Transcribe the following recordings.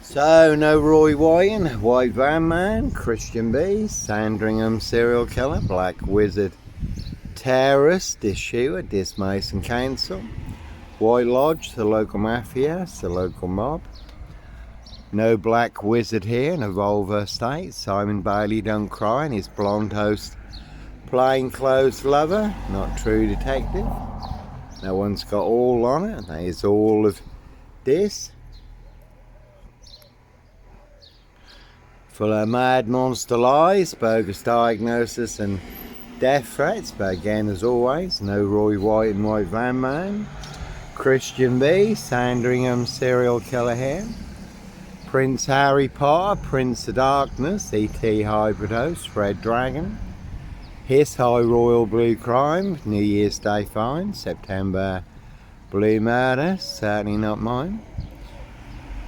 So, no Roy White, White Van Man, Christian B, Sandringham serial killer, Black Wizard terrorist, Dis shooter, Dis Mason Council, White Lodge, the local mafia, the local mob. No Black Wizard here in a Volvo estate. Simon Bailey don't cry and his blonde host, plainclothes lover, not true detective. No one's got all on it. That is all of this. Full of mad monster lies, bogus diagnosis and death threats, but again as always, no Roy White and White Van Man. Christian B, Sandringham serial killer here. Prince Harry Potter, Prince of Darkness, E.T. hybrid host, Red Dragon. His High Royal Blue Crime, New Year's Day Fine, September Blue Murder, certainly not mine.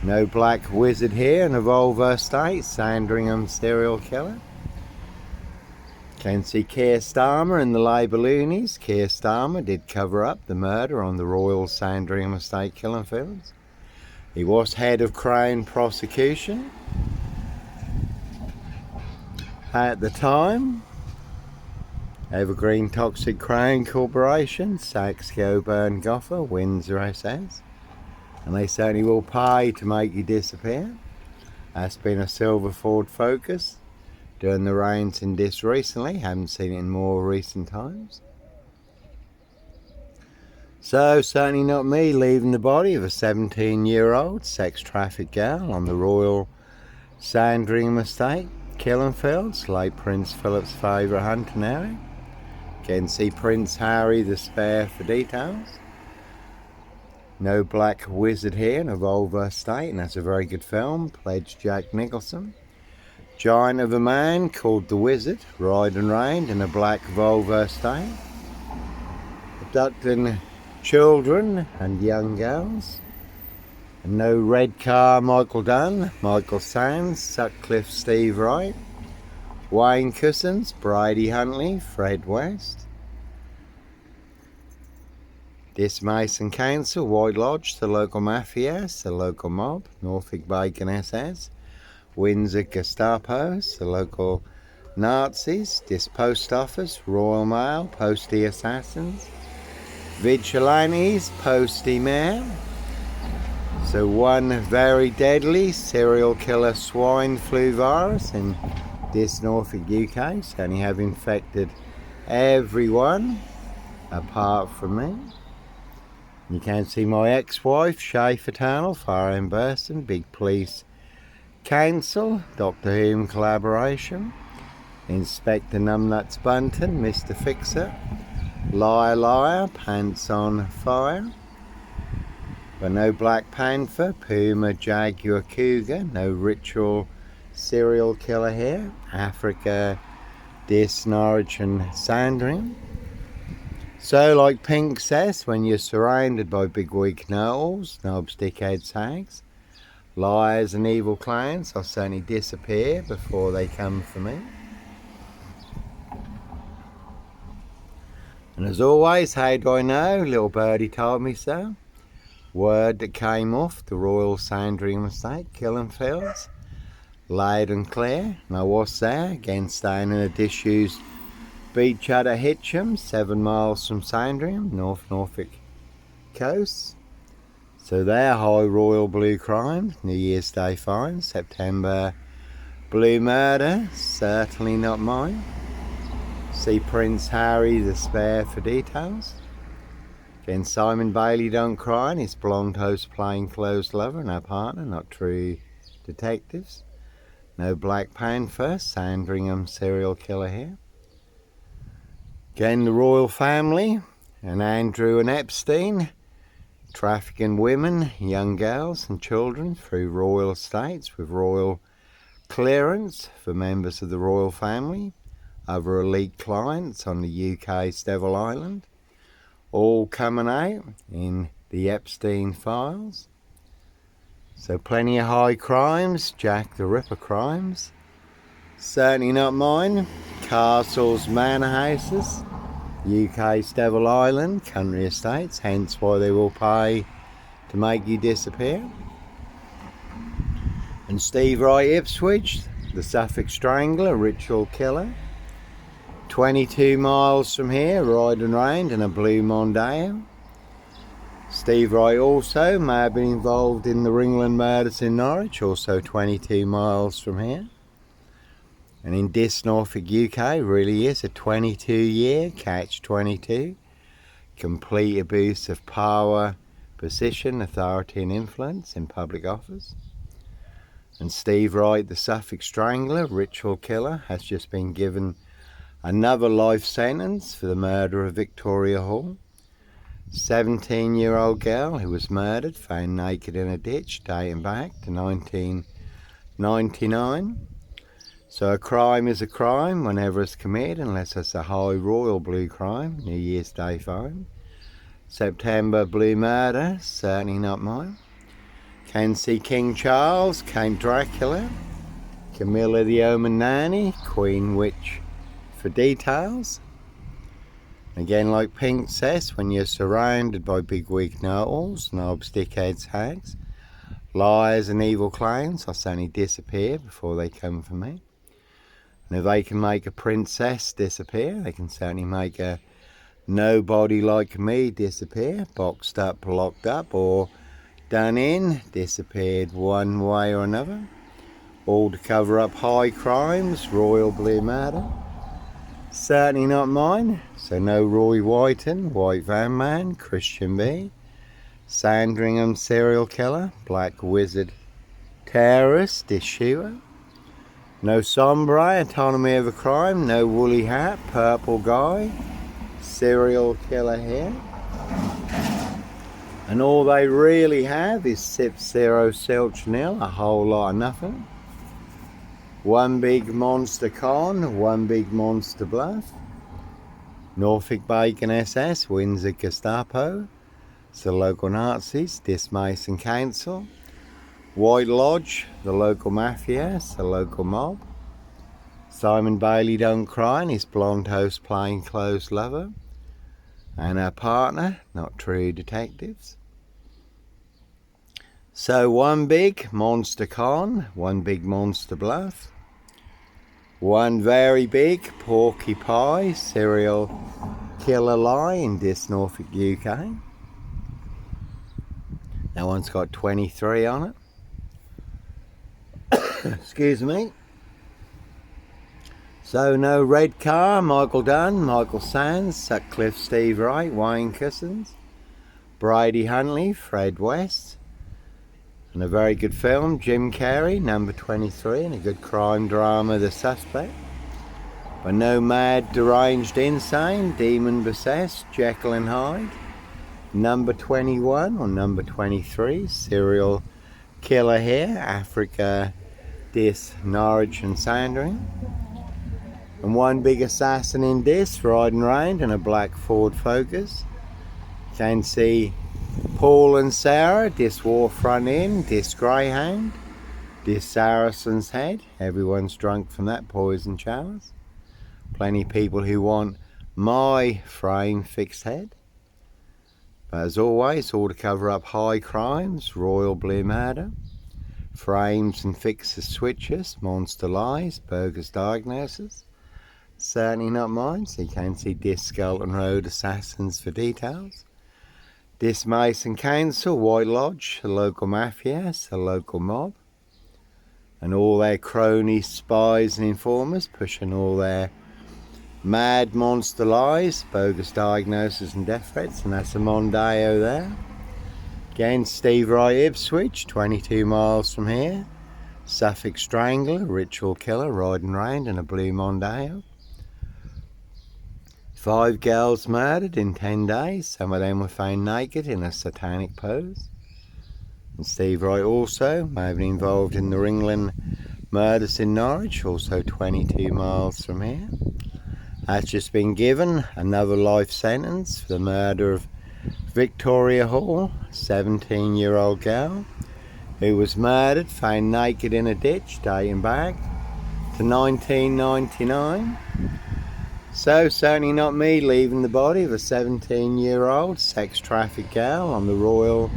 No Black Wizard here in a Volvo estate, Sandringham serial killer. Can see Keir Starmer in the Labour loonies. Keir Starmer did cover up the murder on the Royal Sandringham estate killing fields. He was head of Crown prosecution at the time. Evergreen Toxic Crown Corporation, Saxo Burn Goffer, Windsor SS. And they certainly will pay to make you disappear. That's been a silver Ford Focus during the rains in this recently. Haven't seen it in more recent times. So certainly not me leaving the body of a 17-year-old sex trafficked girl on the Royal Sandringham estate, killing fields, late Prince Philip's favourite hunting area. Can see Prince Harry the spare for details. No Black Wizard here in a Volvo estate, and that's a very good film. Pledged Jack Nicholson. Giant of a man called the Wizard, ride and reigned in a black Volvo estate. Abducting children and young girls. And no red car Michael Dunn, Michael Sands, Sutcliffe Steve Wright. Wayne Cousins, Brady Huntley, Fred West. Dis Mason Council, White Lodge, the local mafia, the local mob, Norfolk Bacon SS, Windsor Gestapos, the local Nazis, Dis Post Office, Royal Mail, Postie Assassins, Vigilantes, Postie Mail. So one very deadly serial killer swine flu virus in this Norfolk UK, certainly have infected everyone apart from me. You can see my ex-wife, Shay Fraternal, Fire Burston, Big Police Council, Doctor Who collaboration, Inspector Numbnuts Bunton, Mr. Fixer, Liar Liar, Pants on Fire, but no Black Panther, Puma, Jaguar, Cougar, no ritual serial killer here, Africa, Dis, Norwich and Sandringham. So, like Pink says, when you're surrounded by bigwig know-alls, knobs, dickheads, hags, liars and evil clowns, I'll certainly disappear before they come for me. And as always, how do I know? Little birdie told me so. Word that came off the Royal Sandringham estate, killing fields, loud and clear. And I was there, again staying in a disused beach at Hitcham, 7 miles from Sandringham, North Norfolk coast. So there, High Royal Blue Crime, New Year's Day Fine, September Blue Murder, certainly not mine. See Prince Harry the spare for details. Again, Simon Bailey don't cry and his blonde host plainclothes lover and our partner, not true detectives. No Black Panther, Sandringham serial killer here. Again, the royal family, and Andrew and Epstein, trafficking women, young girls and children through royal estates with royal clearance for members of the royal family, other elite clients on the UK's Devil Island, all coming out in the Epstein files. So plenty of high crimes, Jack the Ripper crimes. Certainly not mine. Castles, manor houses, UK's Devil Island, country estates, hence why they will pay to make you disappear. And Steve Wright Ipswich, the Suffolk Strangler, ritual killer. 22 miles from here, riding round in a blue Mondeo. Steve Wright also may have been involved in the Ringland murders in Norwich, also 22 miles from here. And in this Norfolk, UK, really is a 22-year catch-22. Complete abuse of power, position, authority and influence in public office. And Steve Wright, the Suffolk Strangler, ritual killer, has just been given another life sentence for the murder of Victoria Hall. 17-year-old girl who was murdered, found naked in a ditch, dating back to 1999. So a crime is a crime whenever it's committed, unless it's a high royal blue crime, New Year's Day fine. September blue murder, certainly not mine. Can see King Charles, Count Dracula, Camilla the Omen Nanny, Queen Witch for details. Again, like Pink says, when you're surrounded by big-wig know-alls, knobs, dickheads, hags, liars and evil clowns, I'll certainly disappear before they come for me. And if they can make a princess disappear, they can certainly make a nobody like me disappear, boxed up, locked up, or done in, disappeared one way or another. All to cover up high crimes, royal blue murder. Certainly not mine, so no Roy Whiten, White Van Man, Christian B, Sandringham serial killer, Black Wizard terrorist, dish shooter. No Sombre, autonomy of a crime, no woolly hat, purple guy, serial killer here. And all they really have is sip 0 silch nil, a whole lot of nothing. One big monster con, one big monster bluff. Norfolk Bacon SS, Windsor Gestapo, the local Nazis, Dismason Council. White Lodge, the local mafia, the local mob. Simon Bailey Don't Cry and his blonde host plainclothes lover. And her partner, not true detectives. So one big monster con, one big monster bluff. One very big porky pie serial killer lie in this Norfolk, UK. That one's got 23 on it. Excuse me. So no red car, Michael Dunn, Michael Sands, Sutcliffe, Steve Wright, Wayne Cousins, Brady Huntley, Fred West. And a very good film, Jim Carrey, number 23, and a good crime drama, The Suspect. But no mad, deranged, insane, demon possessed, Jekyll and Hyde. Number 21 or number 23, serial killer here, Africa, this, Norwich and Sandringham. And one big assassin in this, riding round in a black Ford Focus. Can see Paul and Sarah, this war front end, this Greyhound, this Saracen's Head. Everyone's drunk from that poison chalice. Plenty of people who want my frame fixed head. But as always, all to cover up high crimes, royal blue murder, frames and fixes switches, monster lies, bogus diagnosis. Certainly not mine, so you can see this Skelton Road assassins for details. This Mason Council, White Lodge, the local mafia, the local mob. And all their cronies, spies and informers pushing all their mad monster lies, bogus diagnosis and death threats. And that's a Mondeo there. Again, Steve Wright Ipswich, 22 miles from here. Suffolk Strangler, ritual killer, riding round in a blue Mondeo. 5 girls murdered in 10 days. Some of them were found naked in a satanic pose. And Steve Wright also may have been involved in the Ringland murders in Norwich, also 22 miles from here. Has just been given another life sentence for the murder of Victoria Hall, 17-year-old girl, who was murdered, found naked in a ditch, dating back to 1999. So certainly not me leaving the body of a 17-year-old sex trafficked girl on the Royal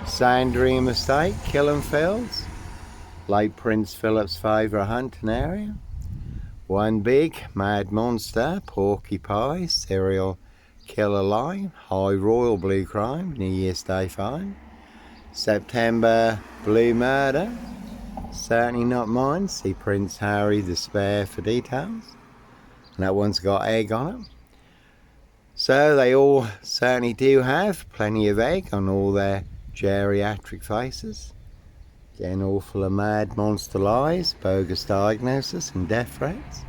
Sandringham estate, Killing Fields. late Prince Philip's favourite hunting area. One big mad monster, porcupine, serial killer line, high royal blue crime, New Year's Day find. September blue murder, certainly not mine. See Prince Harry the Spare for details. And that one's got egg on it. So they all certainly do have plenty of egg on all their geriatric faces. Again, all full of mad monster lies, bogus diagnosis and death threats.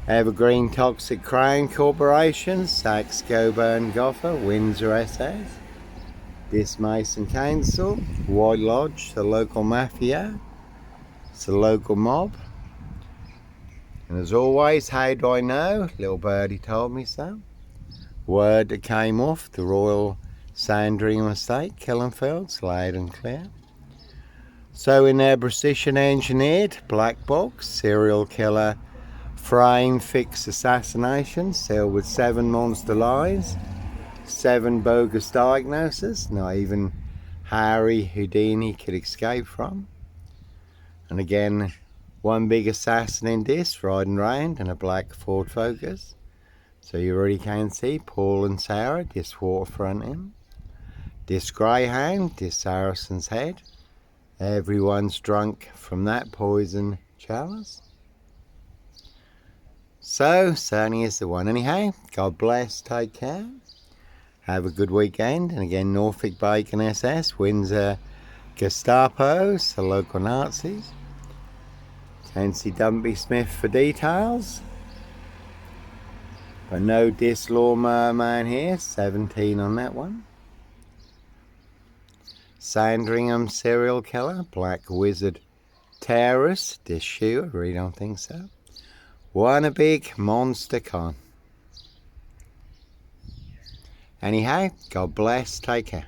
Evergreen Toxic Crown Corporation, Saks Coburn Gopher, Windsor SS, Dis Mason Council, White Lodge, the local mafia, it's the local mob. And as always, how do I know? Little birdie told me so. Word that came off the Royal Sandringham estate, Killenfields, loud and clear. So in their precision engineered black box, serial killer frame fix assassination, sealed with 7 monster lies, 7 bogus diagnoses, not even Harry Houdini could escape from. And again, one big assassin in this, riding round in a black Ford Focus. So you already can see Paul and Sarah, this waterfront him. This greyhound, this Saracen's Head. Everyone's drunk from that poison chalice. So, certainly is the one. Anyhow, God bless, take care. Have a good weekend. And again, Norfolk Bacon SS, Windsor Gestapos, the local Nazis. Fancy Dumpy Smith for details. But no Dis Lawnmower Man here, 17 on that one. Sandringham serial killer, Black Wizard terrorist, this shoe, I really don't think so. One a big monster con. Anyhow, God bless, take care.